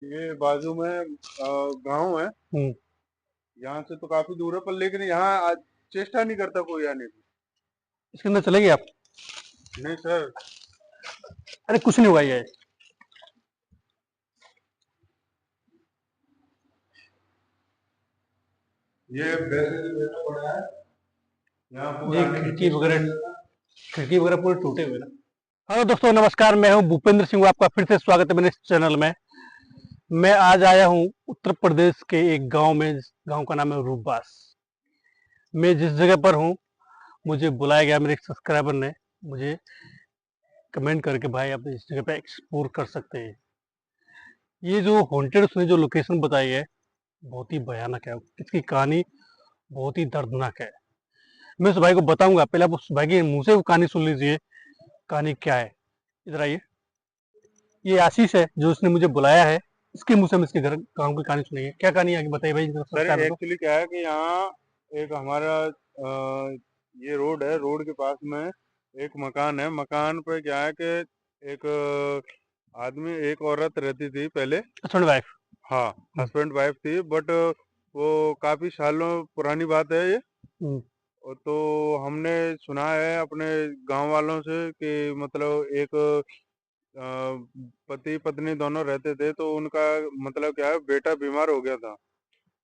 ये बाजू में गांव है। हम्म। यहाँ से तो काफी दूर है, पर लेकिन यहाँ चेष्टा नहीं करता कोई आने की। इसके अंदर चलेंगे आप? नहीं सर। अरे कुछ नहीं हुआ ये। ये वैसे तो बैठा पड़ा है, यहाँ कोई ये आने की चेष्टा नहीं करता। खिड़की वगैरह पूरे टूटे हुए ना। हेलो दोस्तों, नमस्कार। मैं हूं भूपेंद्र सिंह। आपका फिर से स्वागत है मेरे इस चैनल में। मैं आज आया हूं उत्तर प्रदेश के एक गांव में। गांव का नाम है रूपबास। मैं जिस जगह पर हूं, मुझे बुलाया गया मेरे एक सब्सक्राइबर ने। मुझे कमेंट करके, भाई आप इस जगह पे एक्सप्लोर कर सकते हैं। ये जो हॉन्टेड उसने जो लोकेशन बताई है, बहुत ही भयानक है। इसकी कहानी बहुत ही दर्दनाक है। मैं उस भाई को बताऊंगा, पहले आप उस भाई के मुंह से वो कहानी सुन लीजिए। कहानी क्या है, इधर आइए। ये आशीष है जो उसने मुझे बुलाया है। इसके मुंह से हम इसके घर गाँव की कहानी सुनेंगे। क्या कहानी है आगे बताइए भाई सर सब्सक्राइबर को। एक्चुअली क्या है कि यहाँ एक हमारा ये रोड है, रोड के पास में एक मकान है। मकान पे क्या है कि एक आदमी एक औरत रहती थी पहले। Husband wife. हाँ, हस्बैंड वाइफ थी, बट वो काफी सालों पुरानी बात है ये। और तो हमने सुना है अपने गांव वालों से कि मतलब एक पति पत्नी दोनों रहते थे, तो उनका मतलब क्या है, बेटा बीमार हो गया था।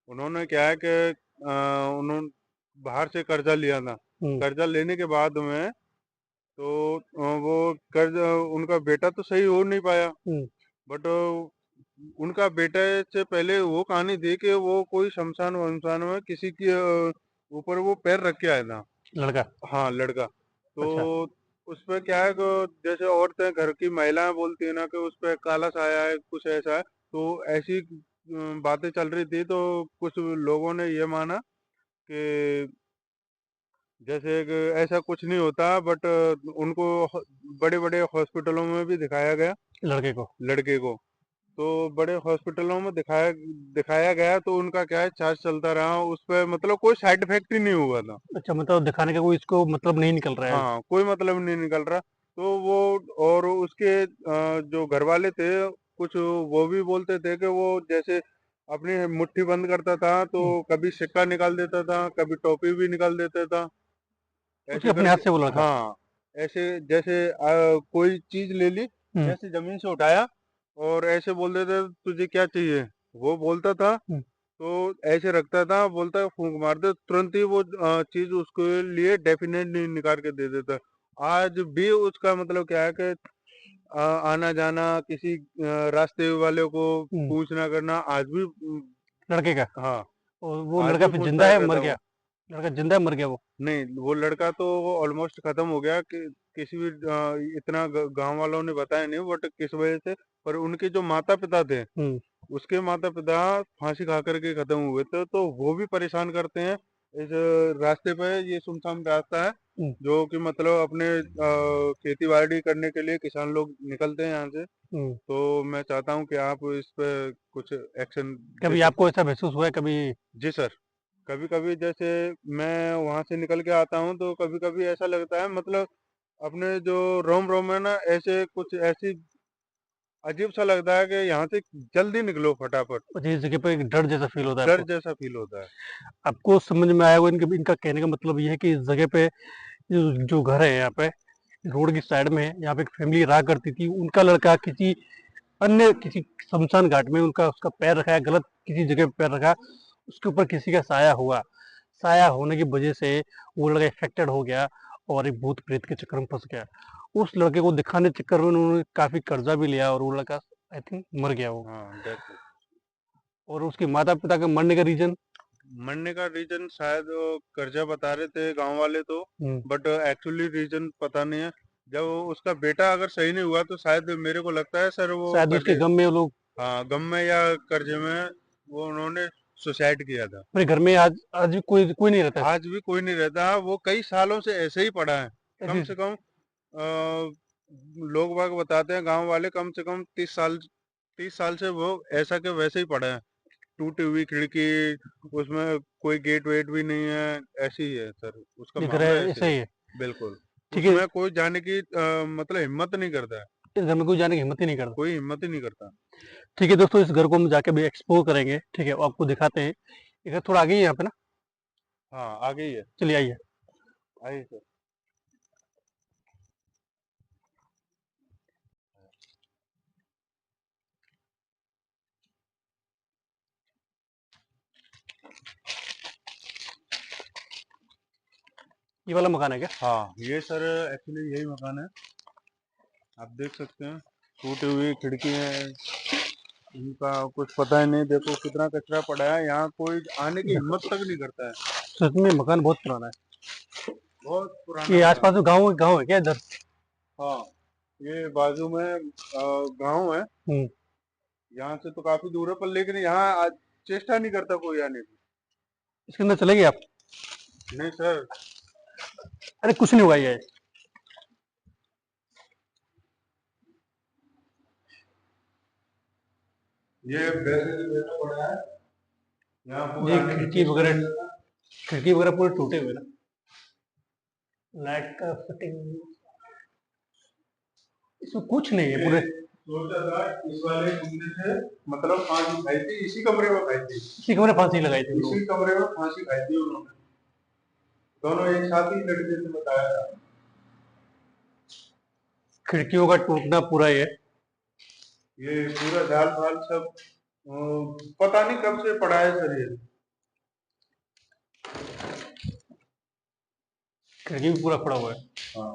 उन्होंने क्या है कि उन्होंने बाहर से कर्जा लिया था। कर्जा लेने के बाद में तो वो कर्ज उनका बेटा तो सही हो नहीं पाया। बट उनका बेटे से पहले वो कहानी थी कि वो कोई शमशान वमशान में किसी की ऊपर वो पैर रख के आया था। लड़का। हाँ, लड़का। तो अच्छा। उस पे क्या है कि जैसे औरतें घर की महिलाएं बोलती है ना कि उस पे काला साया है, कुछ ऐसा है। तो ऐसी बातें चल रही थी, तो कुछ लोगों ने ये माना कि जैसे कि ऐसा कुछ नहीं होता, बट उनको बड़े बड़े हॉस्पिटलों में भी दिखाया गया लड़के को। लड़के को। तो बड़े हॉस्पिटलों में दिखाया दिखाया गया, तो उनका क्या है, चार्ज चलता रहा उस पे, मतलब कोई साइड इफेक्ट ही नहीं हुआ था। अच्छा, मतलब दिखाने का कोई इसको मतलब नहीं निकल रहा है। हाँ, कोई मतलब नहीं निकल रहा। तो वो और उसके जो घर वाले थे, कुछ वो भी बोलते थे कि वो जैसे अपनी मुट्ठी बंद करता था तो कभी सिक्का निकाल देता था, कभी टोपी भी निकाल देता था, उसके ऐसे अपने हाथ करके। से वो लड़का। हाँ, ऐसे जैसे कोई चीज ले ली, हम्म। ऐसे जमीन से उठाया और ऐसे बोल देते थे, तुझे क्या चाहिए। वो बोलता था, हम्म। तो ऐसे रखता था, बोलता फूंक मार दे, तुरंत ही वो चीज उसके लिए डेफिनेटली निकाल के दे देता। आज भी उसका मतलब क्या है कि आना जाना, किसी रास्ते वाले को पूछना करना, आज भी लड़के का। हाँ, और वो आज लड़का भी फिर जिंदा पूछताछ है मर करता गया? वो। लड़का जिंदा है मर गया वो? नहीं, वो लड़का तो ऑलमोस्ट खत्म हो गया कि किसी भी इतना गांव वालों ने बताया नहीं, बट किस वजह से। पर उनके जो माता पिता थे, हम्म। उसके माता पिता फांसी खा करके खत्म हुए थे, तो वो भी परेशान करते हैं। इस रास्ते पे, ये सुनसान रास्ता है, हम्म। जो कि मतलब अपने खेती बाड़ी करने के लिए किसान लोग निकलते हैं यहाँ से। हम्म। तो मैं चाहता हूँ कि आप इस पे कुछ एक्शन दे कभी सकें। आपको ऐसा महसूस हुआ है कभी? जी सर। कभी कभी जैसे मैं वहां से निकल के आता हूँ, तो कभी कभी ऐसा लगता है, मतलब अपने जो रोम रोम है ना, ऐसे कुछ ऐसी अजीब सा लगता है कि यहाँ से जल्दी निकलो फटाफट। मुझे इस जगह पे एक डर जैसा फील होता है डर आपको? जैसा फील होता है। आपको समझ में आया होगा इनके इनका कहने का मतलब ये है कि इस जगह पे जो घर है यहाँ पे, रोड की साइड में है। यहाँ पे एक फैमिली रहा करती थी। उनका लड़का किसी अन्य किसी शमशान घाट में उनका उसका पैर रखा है, गलत किसी जगह पे पैर रखा। उसके ऊपर किसी का साया हुआ। साया होने की वजह से वो लड़का इफेक्टेड हो गया और एक भूत प्रेत के चक्कर में फंस गया। उस लड़के को दिखाने के चक्कर में उन्होंने काफी कर्जा भी लिया और वो लड़का आई थिंक मर गया वो। हाँ, डेथ। और उसके माता पिता के मरने का रीजन। मरने का रीजन शायद वो कर्जा बता रहे थे गांव वाले तो, बट एक्चुअली रीजन पता नहीं है। जब उसका बेटा अगर सही नहीं हुआ, तो शायद मेरे को लगता है सर, वो शायद उसके कर्जे, गम में वो लोग। हाँ, गम में या कर्जे में वो उन्होंने सुसाइड किया था। मेरे घर में आज आज भी कोई कोई नहीं रहता आज भी कोई नहीं रहता, वो कई सालों से ऐसे ही पड़ा है। कम ऐसी। से कम लोग बाग बताते हैं, गांव वाले, कम से कम 30 साल, 30 साल से वो ऐसा के वैसे ही पड़ा है। टूटी हुई खिड़की, उसमें कोई गेट वेट भी नहीं है, ऐसे ही है सर, उसका दिख रहा मामला है ऐसे ऐसा है। ही है। बिल्कुल। ठीक है। उसमें कोई जाने की मतलब हिम्मत नहीं करता है। इस घर में कोई जाने की हिम्मत ही नहीं करता। कोई हिम्मत ही नहीं करता। ठीक है दोस्तों, इस घर को हम जाके भी एक्सप्लोर करेंगे, ठीक है, और आपको दिखाते हैं। ये घर थोड़ा आगे ही है यहाँ पे ना। हाँ, आगे ही है। चलिए आइए। आइए सर। ये वाला मकान है क्या? हाँ, ये सर एक्चुअली यही मकान है। आप देख सकते हैं टूटी हुई खिड़की है, इनका कुछ पता ही नहीं। देखो कितना कचरा पड़ा है, यहाँ कोई आने की हिम्मत तक नहीं करता है। सच में मकान बहुत पुराना है। बहुत पुराना ये मकान आसपास है। में गाँव है क्या इधर? हाँ, ये बाजू में गांव है। हम्म। यहाँ से तो काफी दूर है, पर लेकिन यहाँ चेष्टा नहीं करता कोई आने की। इसके अंदर चलेंगे आप? नहीं सर। अरे कुछ नहीं होगा ये। ये वैसे ही बैठा पड़ा है, यहाँ कोई ये आने की चेष्टा नहीं करता। खिड़की वगैरह पूरे टूटे हुए ना। लाइट का फिटिंग इसमें कुछ नहीं है पूरे। सोचा था इस वाले कमरे से मतलब फांसी खाई थी, इसी कमरे में खाई थी। इसी कमरे फांसी लगाई थी उन लोगों इसी कमरे में फांसी खाई थी उन्होंने। दोनों एक साथ ही लड़के से बताया था। ने। खिड़कियों का टूटना पूरा ये। ये पूरा जाल फाल सब पता नहीं कब से पड़ा है सर ये। खिड़की भी पूरा पड़ा हुआ है। हाँ,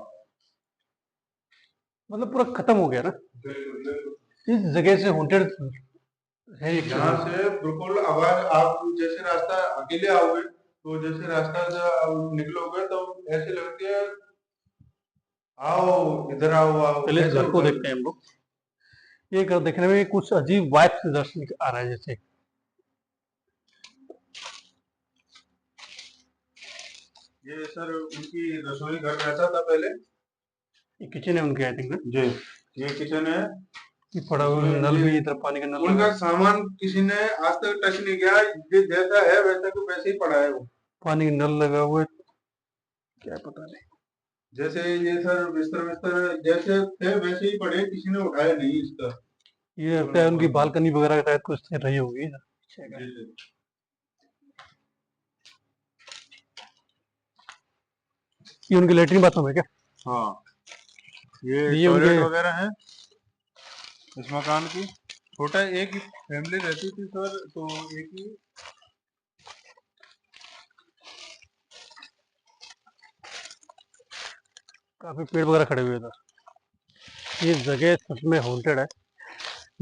मतलब पूरा खत्म हो गया ना। बिल्कुल बिल्कुल। इस जगह से हॉन्टेड है एक यहाँ से बिल्कुल आवाज, आप जैसे रास्ता अकेले आओगे तो जैसे रास्ता से निकलोगे तो ऐसे लगती है आओ इधर आओ आओ, पहले इस ऐसे घर को देखते हैं हम लोग। ये घर देखने में कुछ अजीब वाइब से दर्शन आ रहा है जैसे। ये सर उनकी रसोई घर रहता था पहले। ये किचन है उनके आई थिंक ना। जी, ये किचन है। ये पड़ा हुआ है, नल भी इधर पानी का नल लगा उनका है। सामान किसी ने आज तक टच नहीं किया, ये जैसा है वैसा को वैसे ही पड़ा है वो। पानी का नल लगा हुआ है, क्या पता नहीं। जैसे ये सर बिस्तर बिस्तर जैसे थे वैसे ही पड़े, किसी ने उठाया नहीं इसका। ये लगता है उनकी बालकनी वगैरह शायद कुछ रही होगी। जी, जी। ये उनकी लेटरिन बाथरूम है क्या? हाँ, ये ये टॉयलेट उनके वगैरह है इस मकान की। छोटा एक ही फैमिली रहती थी सर, तो एक ही। काफी पेड़ वगैरह खड़े हुए इधर। ये जगह सच में हॉन्टेड है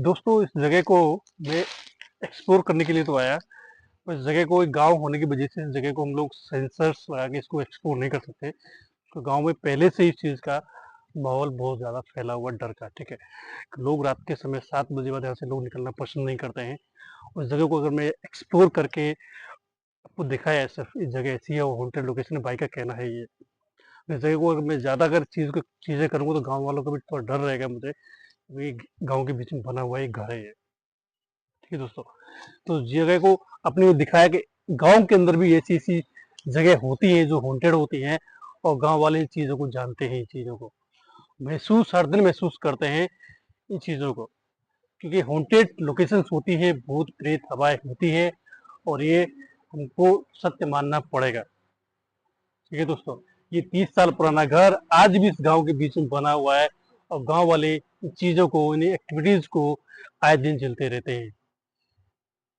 दोस्तों। इस जगह को मैं एक्सप्लोर करने के लिए तो आया, पर इस जगह को एक गांव होने की वजह से इस जगह को हम लोग सेंसर्स लगा के इसको एक्सप्लोर नहीं कर सकते। तो गांव में पहले से इस चीज़ का माहौल बहुत ज़्यादा फैला हुआ डर का, ठीक है। लोग रात के समय 7 बजे बाद यहाँ से लोग निकलना पसंद नहीं करते हैं। और इस जगह को अगर मैं एक्सप्लोर करके आपको दिखाया है, सिर्फ इस जगह ऐसी है और हॉन्टेड लोकेशन है, भाई का कहना है ये। इस जगह को अगर मैं ज़्यादा अगर चीज़ें करूँगा तो गाँव वालों को भी थोड़ा डर रहेगा मुझे। ये गाँव के बीच में बना हुआ एक घर है ये, ठीक है दोस्तों। तो इस जगह को अपने को दिखाया कि गाँव के अंदर भी ऐसी ऐसी जगह होती है जो हॉन्टेड होती हैं, और गाँव वाले इन चीज़ों को जानते हैं, इन चीज़ों को महसूस हर दिन महसूस करते हैं इन चीज़ों को। क्योंकि हॉन्टेड लोकेशंस होती है, भूत प्रेत हवाएं होती है, और ये हमको सत्य मानना पड़ेगा, ठीक है दोस्तों। ये 30 साल पुराना घर आज भी इस गांव के बीच में बना हुआ है, और गांव वाले इन चीज़ों को, इन एक्टिविटीज को आए दिन चलते रहते हैं।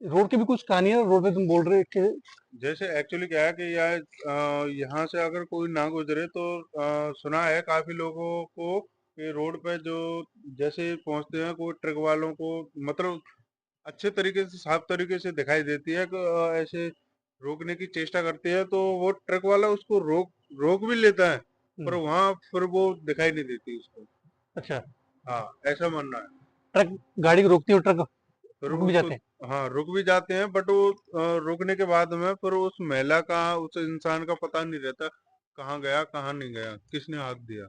रोड की भी कुछ कहानी है, रोड पे तुम बोल रहे कि जैसे एक्चुअली क्या है कि यार यहाँ से अगर कोई ना गुजरे तो सुना है काफी लोगों को कि रोड पे जो जैसे पहुंचते हैं कोई ट्रक वालों को मतलब अच्छे तरीके से साफ तरीके से दिखाई देती है कि ऐसे रोकने की चेष्टा करती है, तो वो ट्रक वाला उसको रोक रोक भी लेता है, पर वहां फिर वो दिखाई नहीं देती उसको। अच्छा, हाँ, ऐसा मानना है। ट्रक गाड़ी को रोकती है और ट्रक फिर रुक वो भी उसको जाते हैं। हाँ रुक भी जाते हैं, बट वो रुकने के बाद में फिर उस महिला का उस इंसान का पता नहीं रहता कहाँ गया कहाँ नहीं गया, किसने हाथ दिया।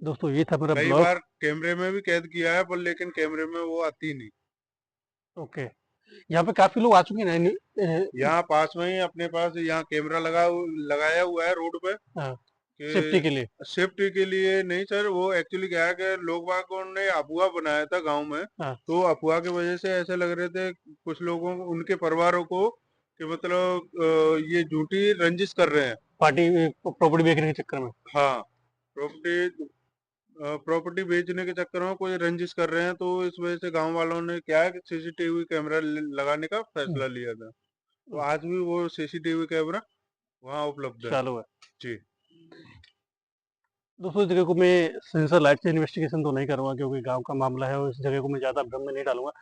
दोस्तों ये था मेरा कई ब्लॉग। बार कैमरे में भी कैद किया है, पर लेकिन कैमरे में वो आती नहीं। ओके, यहाँ पे काफी लोग आ चुके हैं यहाँ पास में ही अपने पास यहाँ कैमरा लगाया हुआ है रोड पे, हाँ, सेफ्टी के लिए। सेफ्टी के लिए नहीं सर, वो एक्चुअली क्या है कि लोग बागों ने अफवाह बनाया था गांव में। हाँ। तो अफवाह की वजह से ऐसे लग रहे थे कुछ लोगों को, उनके परिवारों को, कि मतलब ये झूठी रंजिश कर रहे हैं पार्टी प्रॉपर्टी बेचने के चक्कर में। हाँ, प्रॉपर्टी प्रॉपर्टी बेचने के चक्कर में कोई रंजिश कर रहे हैं। तो इस वजह से गांव वालों ने क्या है कि सीसीटीवी कैमरा लगाने का फैसला लिया था। तो आज भी वो सीसीटीवी कैमरा वहाँ उपलब्ध है चालू है जी। दोस्तों। इस जगह को मैं सेंसर लाइट से इन्वेस्टिगेशन तो नहीं करूंगा क्योंकि गांव का मामला है और इस जगह को मैं ज़्यादा भ्रम में नहीं डालूंगा।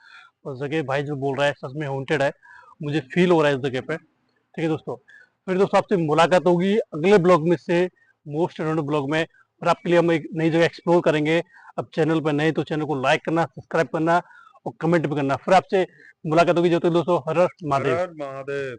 और जगह भाई जो बोल रहा है सच में हॉन्टेड है, मुझे फील हो रहा है इस जगह पे। ठीक है दोस्तों, फिर दोस्तों आपसे मुलाकात होगी अगले ब्लॉग में से मोस्ट रेनोड ब्लॉग में। और आपके लिए हम एक नई जगह एक्सप्लोर करेंगे। अब चैनल पर नए तो चैनल को लाइक करना, सब्सक्राइब करना और कमेंट भी करना। फिर आपसे मुलाकात होगी। जो तो दोस्तों हर हर हर महादेव। हर महादेव।